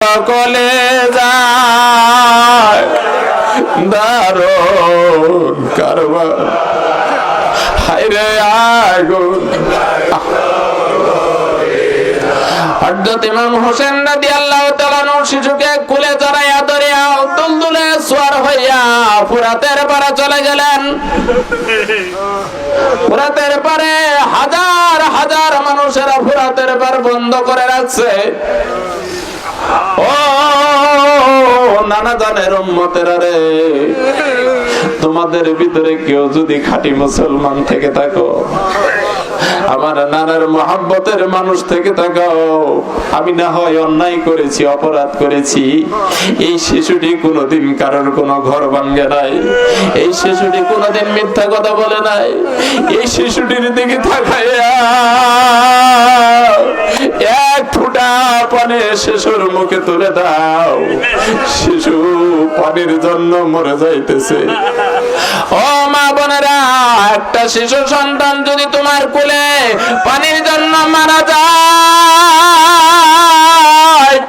সকলে যায় দারুণ কারবার হায়রে আগুন। হযরত ইমাম হোসেন রাদিয়াল্লাহু তাআলা নূর শিশুকে কোলে জড়াইয়া ধরিয়া দুলদুলে সওয়ার হইয়া ফুরাতের পারে চলে গেলেন। ফুরাতের পারে হাজার হাজার মানুষেরা ফুরাতের পার বন্ধ করে রাখছে। ও নানা জানের উম্মতেরা রে, তোমাদের ভিতরে কেউ যদি খাঁটি মুসলমান থেকে থাকো, আমার নানার মহব্বতের মানুষ থেকে থাকো, আমি না হয় অন্যায় করেছি, অপরাধ করেছি, এই শিশুটি কোনোদিন কারোর কোনো ঘর ভাঙে নাই, এই শিশুটি কোনোদিন মিথ্যা কথা বলে নাই, এই শিশুটির দিকে তাকাইয়া এক ফোঁটা পানি শিশুর মুখে তুলে দাও, শিশু পানির জন্য মরে যাইতেছে। ও মা বোনেরা, একটা শিশু সন্তান যদি তোমার কোলে পানির জন্য মারা যায়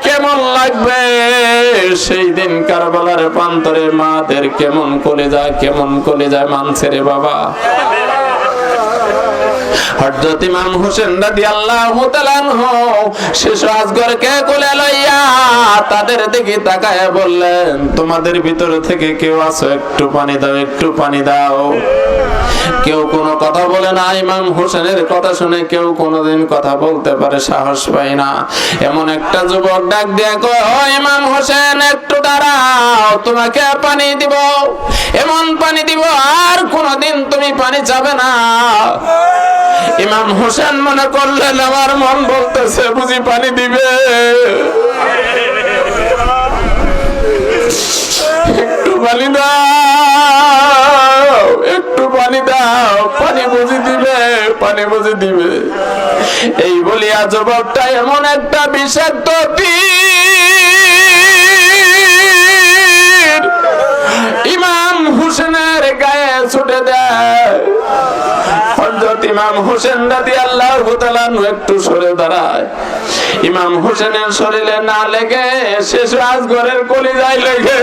কেমন লাগবে? সেই দিন কারবালার প্রান্তরে মাদের কেমন কলিজা মানছে রে বাবা। হযরত ইমাম হোসেন রাদিয়াল্লাহু তাআলা শিশু আসগরকে কোলে লইয়া তাদের দিকে তাকায় বললেন, তোমাদের ভিতর থেকে কেউ আছো, একটু পানি দাও, একটু পানি দাও। কেউ কোনো কথা বলে না। ইমাম হোসেনের কথা শুনে কেউ কোনোদিন কথা বলতে পারে সাহস পায় না। এমন একটা যুবক ডাক দিয়ে কয়, ও ইমাম হোসেন একটু দাঁড়াও, তোমাকে পানি দিব, এমন পানি দিব আর কোনোদিন তুমি পানি চাবে না। ইমাম হোসেন মনে করলেন আমার মন বলতেছে বুঝি পানি দিবে, একটু পানি দাও, একটু পানি দাও, পানি বুঝি দিবে, পানি বুঝি দিবে। এই বলিয়া যুবকটা এমন একটা বিষাক্ত তীর ইমাম হোসেনের গায়ে ছুটে দেয়। হযরত ইমাম হোসেন রাদিয়াল্লাহু তাআলা একটু সরে দাঁড়ায়। ইমাম হোসেনের শরীরে না লেগে শিশু আসগরের কলিজায় লেগে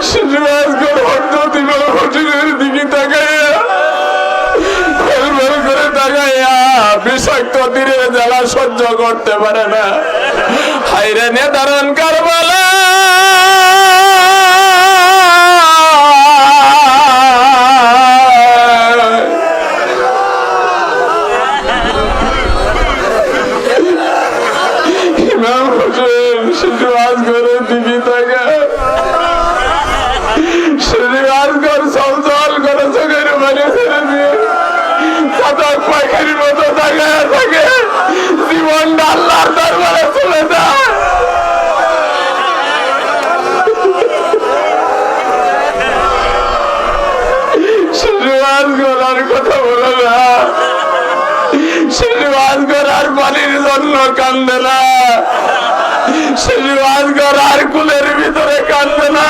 শিশু আসগর হযরত ইমাম হোসেনের দিকে তাকাইয়া করে তাকাইয়া বিষাক্ত তীরের জ্বালা সহ্য করতে পারে না। হায়রে নেদারুন কারবালা, ইমাম হোসেন শিশু আসগরের দিকে তাকায়, শিশু আসগর চঞ্চল করে চোখের পানি ছেড়ে দিয়ে চাতক পাখির মতো তাকায় থাকে, জীবনটা আল্লাহর দরবারে চলে যায়। শিশু আসগর আর কথা বলে না, শিশু আসগর আর পানির জন্য কান্দে না, শিশু আসগর আর কুলের ভিতরে কান্দে না।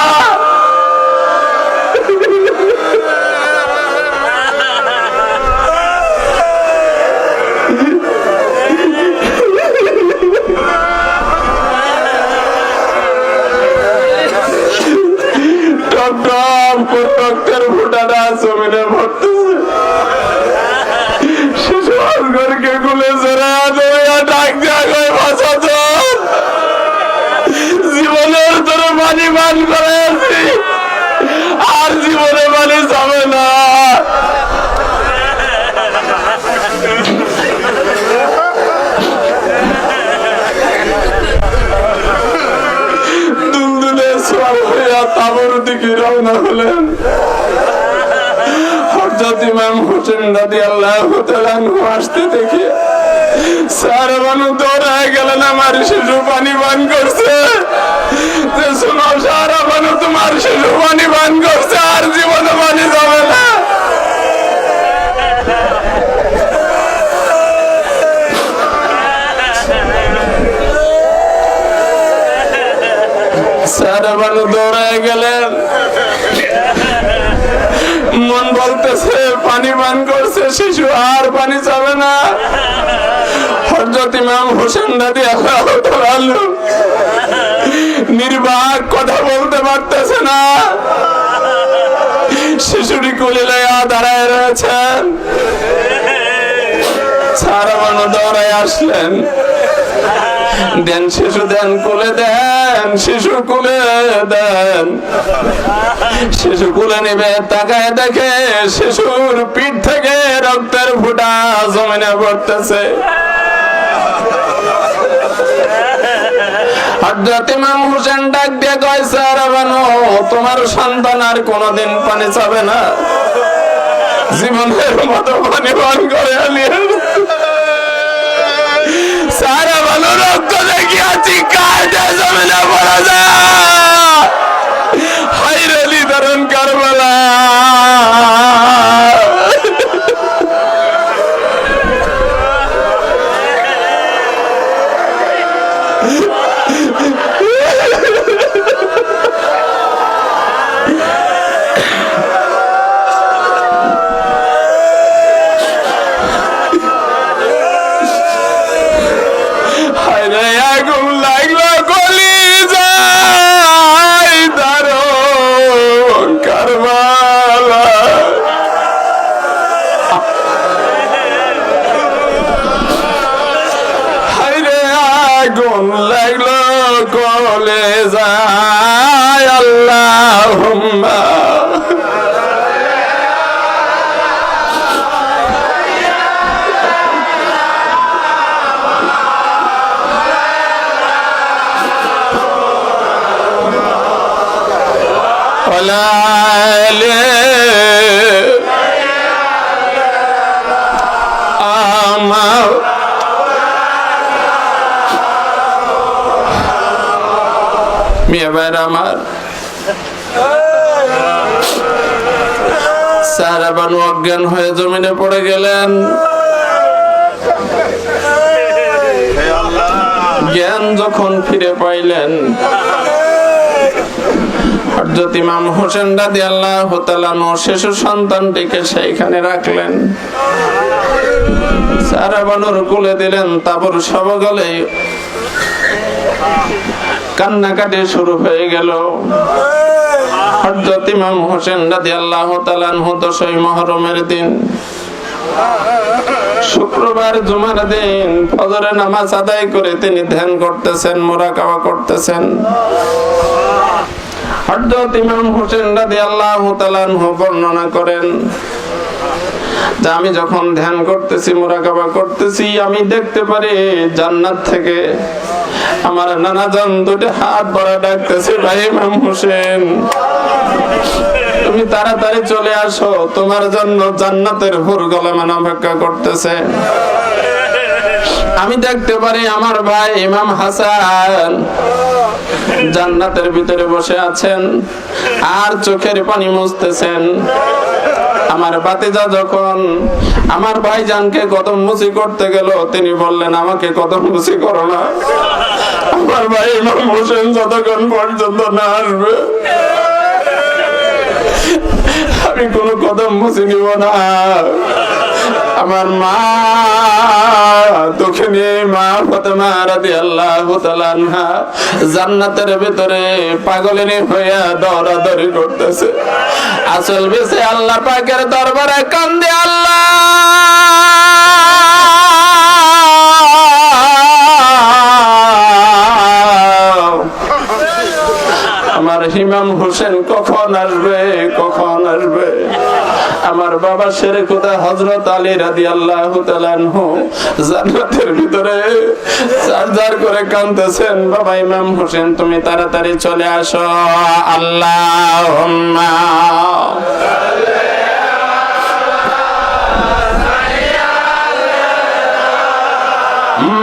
রক্তের ফোঁটাটা জমিনে পড়তেছে। শিশু আসগরকে কুলে জড়াইয়া ডাক দেয়া বাঁচাচ্ছেন, জীবনের তোরে পানি পান করেছি, আর জীবনে পানি যাবে না। দুলদুলে সওয়ার হইয়া তাঁবুর দিকে রওনা হলেন। হযরত ইমাম হোসেন রাদিয়াল্লাহু তাআলা আসতে দেখে সারা মানুষ দৌড়ায় গেলেন, আমার শিশু পানি পান করছে, শোনো সারা মানুষ তোমার শিশু পানি পান করছে, আর জীবনে পানি যাবে না। সারা মানুষ দৌড়ায় গেলেন, মন বলতেছে পানি পান করছে, শিশু আর পানি চাবে না। হযরত ইমাম হোসেন রাদিয়াল্লাহু তাআলা নির্বাক কথা বলতে পারতেছে না, শিশুটি কোলে লইয়া দাঁড়ায় রয়েছেন। সারা বানু দৌড়ায় আসলেন, দেন শিশু, দেন কোলে, দেন শিশু কোলে দেন। শিশু কোলে নিবে, তাকায় দেখে শিশুর পিঠ থেকে রক্তের ফোঁটা জমিনে পড়তেছে। হযরত ইমাম হোসেন ডাক দিয়ে কয়, সারা বানু, তোমার সন্তান আর কোনদিন পানি চাবে না, জীবনের মতো পানি পান করে আলিয়ে। সারা বানু রক্ত দেখিয়া চিৎকার দিয়ে জমিনে পড়ে যায়। হায়রে আলী দারুন কারবালা। আমার সারা বানু অজ্ঞান হয়ে জমিনে পড়ে গেলেন। জ্ঞান যখন ফিরে পাইলেন, হযরত ইমাম হোসেন রাদিয়াল্লাহু তাআলা শিশু সন্তানটিকে সেইখানে রাখলেন, সারা বানুর কোলে দিলেন। তারপর সবগলে কান্নাকাটি শুরু হয়ে গেল। হযরত ইমাম হোসেন রাদিয়াল্লাহু তাআলা 10ই মুহররমের দিন, শুক্রবার জুমার দিন, ফজরের নামাজ আদায় করে তিনি ধ্যান করতেছেন, মুরাকাবা করতেছেন। হযরত ইমাম হোসেন রাদিয়াল্লাহু তাআলা বর্ণনা করেন যে আমি যখন ধ্যান করতেছি, মুরাকাবা করতেছি, আমি দেখতে পারি জান্নাত থেকে আমার নানাজন দুটো হাত ভরা ডাকতেছে, ভাই ইমাম হোসেন, তুমি তাড়াতাড়ি চলে আসো, তোমার জন্য জান্নাতের হুর গোলামান অপেক্ষা করতেছে। আমি দেখতে পারি আমার ভাই ইমাম হাসান জান্নাতের ভিতরে বসে আছেন আর চোখের পানি মুছতেছেন। আমার ভাতিজা যখন আমার ভাইজানকে কদম মুচি করতে গেল, তিনি বললেন, আমাকে কদম মুচি করো না, আমার ভাই ইমাম হোসেন যতক্ষণ পর্যন্ত না আসবে আমি কোনো কদম মুচি নিব না। আমার মা দক্ষিণী মা ফাতেমা রাদিয়াল্লাহু তাআলা আনহা জান্নাতের ভিতরে পাগলিনী হইয়া দৌড়াদৌড়ি করতেছে, আসল বেশে আল্লাহ পাকের দরবারে কান্দে, আল্লাহ আমার ইমাম হোসেন কখন আসবে, কখন আসবে। আমার বাবা শেরে খোদা হযরত আলী রাদিয়াল্লাহু তাআলা আনহু জান্নাতের ভিতরে চারজার করে কাঁদতেছেন, বাবা ইমাম হোসেন তুমি তাড়াতাড়ি চলে আসো। আল্লাহুম্মা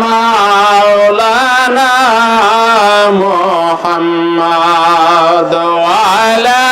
মাওলানা মুহাম্মদ ওয়া আলা